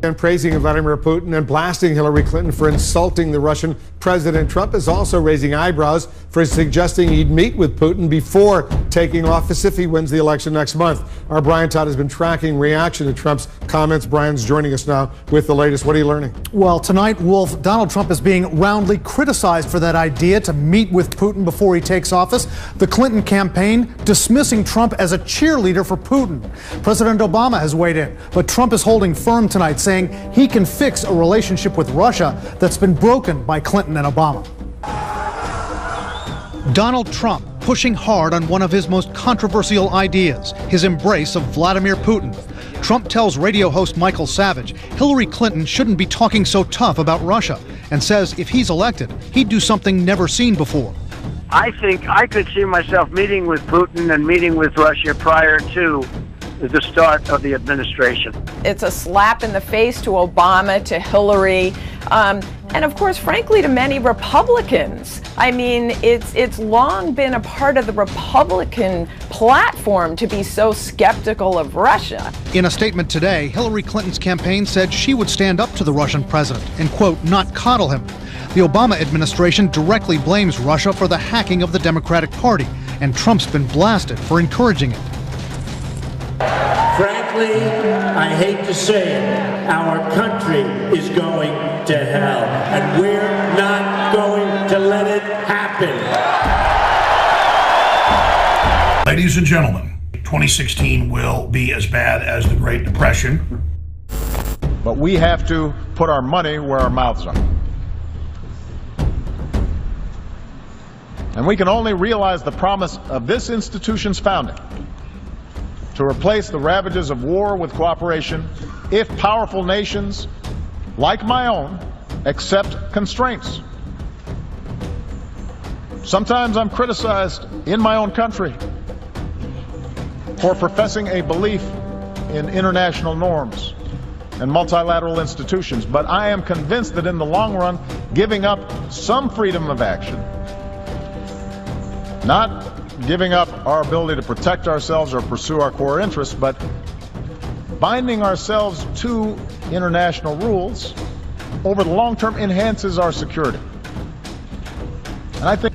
And praising Vladimir Putin and blasting Hillary Clinton for insulting the Russian President. Trump is also raising eyebrows for suggesting he'd meet with Putin before taking office if he wins the election next month. Our Brian Todd has been tracking reaction to Trump's comments. Brian's joining us now with the latest. What are you learning? Well, tonight, Wolf, Donald Trump is being roundly criticized for that idea to meet with Putin before he takes office. The Clinton campaign dismissing Trump as a cheerleader for Putin. President Obama has weighed in, but Trump is holding firm tonight, saying he can fix a relationship with Russia that's been broken by Clinton and Obama. Donald Trump pushing hard on one of his most controversial ideas, his embrace of Vladimir Putin. Trump tells radio host Michael Savage Hillary Clinton shouldn't be talking so tough about Russia, and says if he's elected, he'd do something never seen before. I think I could see myself meeting with Putin and meeting with Russia prior to the start of the administration. It's a slap in the face to Obama, to Hillary, and of course, frankly, to many Republicans. I mean, it's long been a part of the Republican platform to be so skeptical of Russia. In a statement today, Hillary Clinton's campaign said she would stand up to the Russian president and, quote, not coddle him. The Obama administration directly blames Russia for the hacking of the Democratic Party, and Trump's been blasted for encouraging it. Frankly, I hate to say it, our country is going to hell, and we're not going to let it happen. Ladies and gentlemen, 2016 will be as bad as the Great Depression. But we have to put our money where our mouths are. And we can only realize the promise of this institution's founding, to replace the ravages of war with cooperation, if powerful nations, like my own, accept constraints. Sometimes I'm criticized in my own country for professing a belief in international norms and multilateral institutions, but I am convinced that in the long run, giving up some freedom of action, not giving up our ability to protect ourselves or pursue our core interests, but binding ourselves to international rules over the long term enhances our security. And I think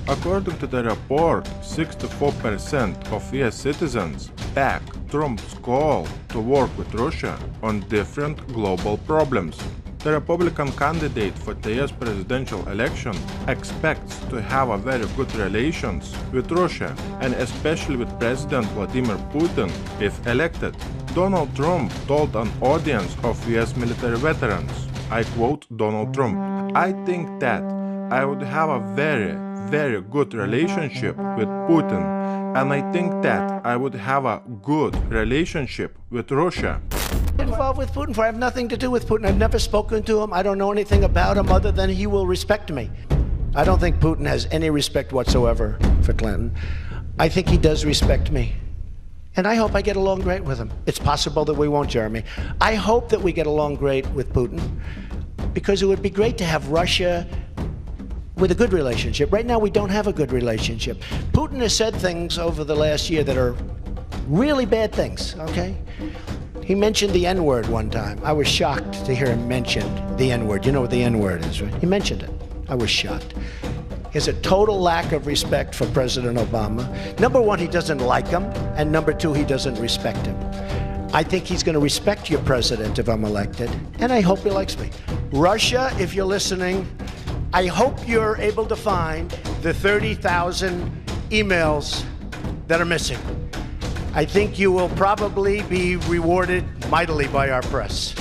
according to the report, 64% of US citizens back Trump's call to work with Russia on different global problems. The Republican candidate for the US presidential election expects to have a very good relations with Russia, and especially with President Vladimir Putin if elected. Donald Trump told an audience of US military veterans, I quote Donald Trump, I think that I would have a very good relationship with Putin, and I think that I would have a good relationship with Russia. Involved with Putin, for I have nothing to do with Putin. I've never spoken to him. I don't know anything about him other than he will respect me. I don't think Putin has any respect whatsoever for Clinton. I think he does respect me. And I hope I get along great with him. It's possible that we won't, Jeremy. I hope that we get along great with Putin, because it would be great to have Russia with a good relationship. Right now, we don't have a good relationship. Putin has said things over the last year that are really bad things, okay? He mentioned the N-word one time. I was shocked to hear him mention the N-word. You know what the N-word is, right? He mentioned it. I was shocked. He has a total lack of respect for President Obama. Number one, he doesn't like him, and number two, he doesn't respect him. I think he's going to respect your president if I'm elected, and I hope he likes me. Russia, if you're listening, I hope you're able to find the 30,000 emails that are missing. I think you will probably be rewarded mightily by our press.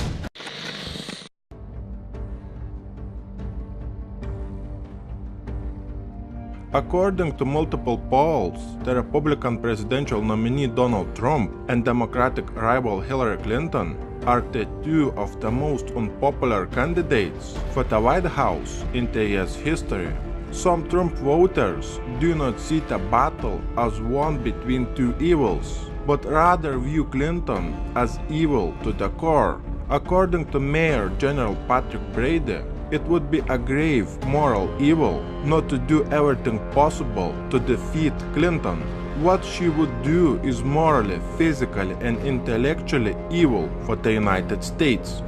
According to multiple polls, the Republican presidential nominee Donald Trump and Democratic rival Hillary Clinton are the two of the most unpopular candidates for the White House in the US history. Some Trump voters do not see the battle as one between two evils, but rather view Clinton as evil to the core. According to Mayor General Patrick Brady, it would be a grave moral evil not to do everything possible to defeat Clinton. What she would do is morally, physically, and intellectually evil for the United States.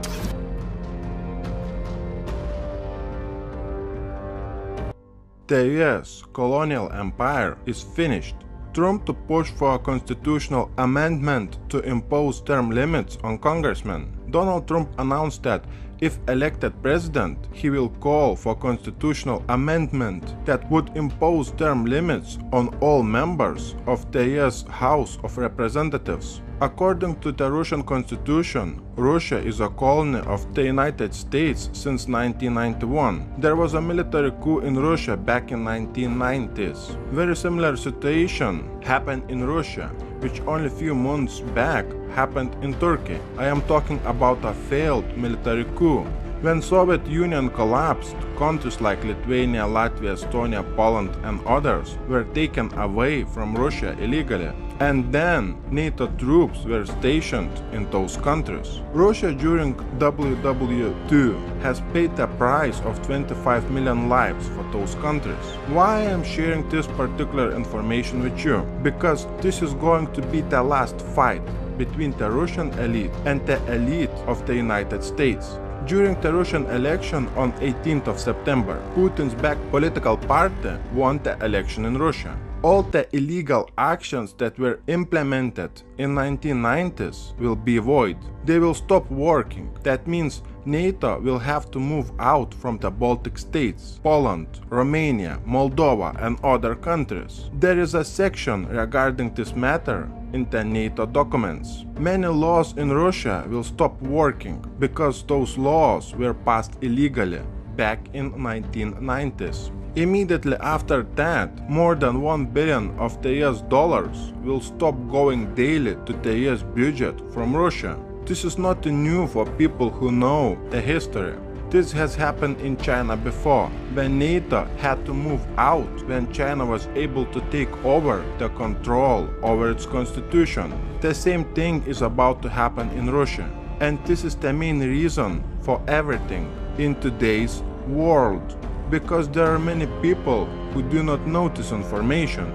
The US colonial empire is finished. Trump to push for a constitutional amendment to impose term limits on congressmen. Donald Trump announced that if elected president, he will call for constitutional amendment that would impose term limits on all members of the US House of Representatives. According to the Russian constitution, Russia is a colony of the United States since 1991. There was a military coup in Russia back in 1990s. Very similar situation happened in Russia, which only a few months back happened in Turkey. I am talking about a failed military coup. When Soviet Union collapsed, countries like Lithuania, Latvia, Estonia, Poland and others were taken away from Russia illegally. And then NATO troops were stationed in those countries. Russia during WW3 has paid the price of 25 million lives for those countries. Why I am sharing this particular information with you? Because this is going to be the last fight between the Russian elite and the elite of the United States. During the Russian election on 18th of September, Putin's backed political party won the election in Russia. All the illegal actions that were implemented in 1990s will be void. They will stop working. That means NATO will have to move out from the Baltic states, Poland, Romania, Moldova and other countries. There is a section regarding this matter in the NATO documents. Many laws in Russia will stop working because those laws were passed illegally back in 1990s. Immediately after that, more than $1 billion of the US dollars will stop going daily to the US budget from Russia. This is not new for people who know the history. This has happened in China before, when NATO had to move out when China was able to take over the control over its constitution. The same thing is about to happen in Russia. And this is the main reason for everything in today's world. Because there are many people who do not know this information.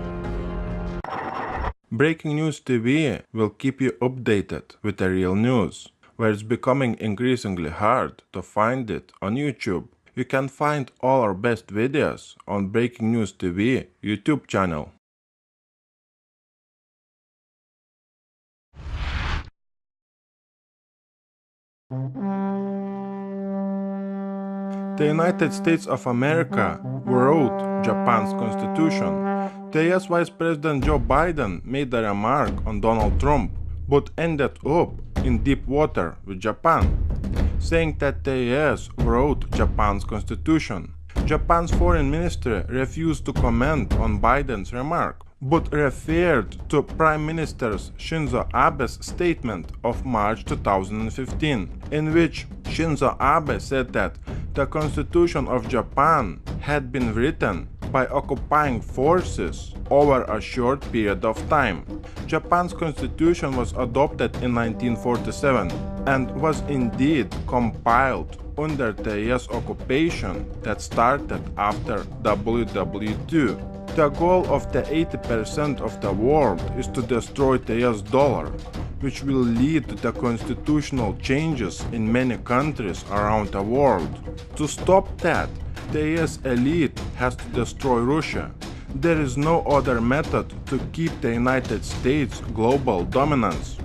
Breaking News TV will keep you updated with the real news, where it's becoming increasingly hard to find it on YouTube. You can find all our best videos on Breaking News TV YouTube channel. The United States of America wrote Japan's constitution. The US Vice President Joe Biden made a remark on Donald Trump, but ended up in deep water with Japan, saying that the US wrote Japan's constitution. Japan's foreign ministry refused to comment on Biden's remark, but referred to Prime Minister Shinzo Abe's statement of March 2015, in which Shinzo Abe said that the Constitution of Japan had been written by occupying forces over a short period of time. Japan's constitution was adopted in 1947 and was indeed compiled under the US occupation that started after WW2. The goal of the 80% of the world is to destroy the US dollar, which will lead to the constitutional changes in many countries around the world. To stop that, the US elite has to destroy Russia. There is no other method to keep the United States' global dominance.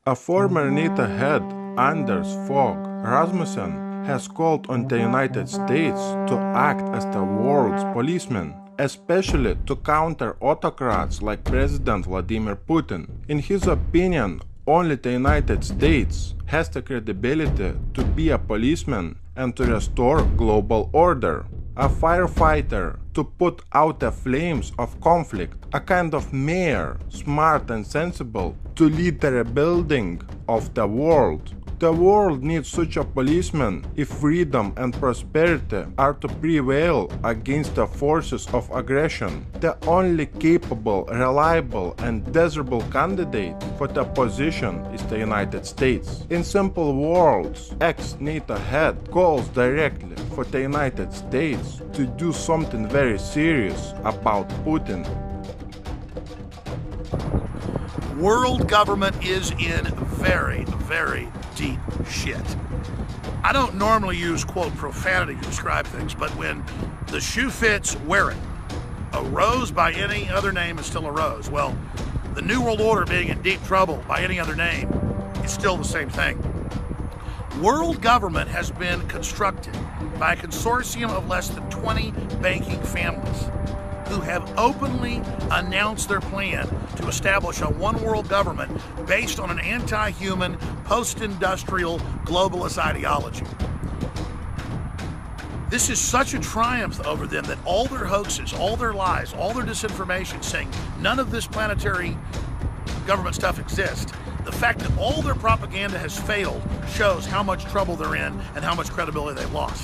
A former NATO head, Anders Fogh Rasmussen, has called on the United States to act as the world's policeman, especially to counter autocrats like President Vladimir Putin. In his opinion, only the United States has the credibility to be a policeman and to restore global order. A firefighter to put out the flames of conflict, a kind of mayor, smart and sensible, to lead the rebuilding of the world. The world needs such a policeman if freedom and prosperity are to prevail against the forces of aggression. The only capable, reliable, and desirable candidate for the position is the United States. In simple words, ex-NATO head calls directly for the United States to do something very serious about Putin. World government is in very, very deep shit. I don't normally use, quote, profanity to describe things, but when the shoe fits, wear it. A rose by any other name is still a rose. Well, the New World Order being in deep trouble by any other name is still the same thing. World government has been constructed by a consortium of less than 20 banking families who have openly announced their plan to establish a one-world government based on an anti-human, post-industrial, globalist ideology. This is such a triumph over them that all their hoaxes, all their lies, all their disinformation saying none of this planetary government stuff exists, the fact that all their propaganda has failed shows how much trouble they're in and how much credibility they've lost.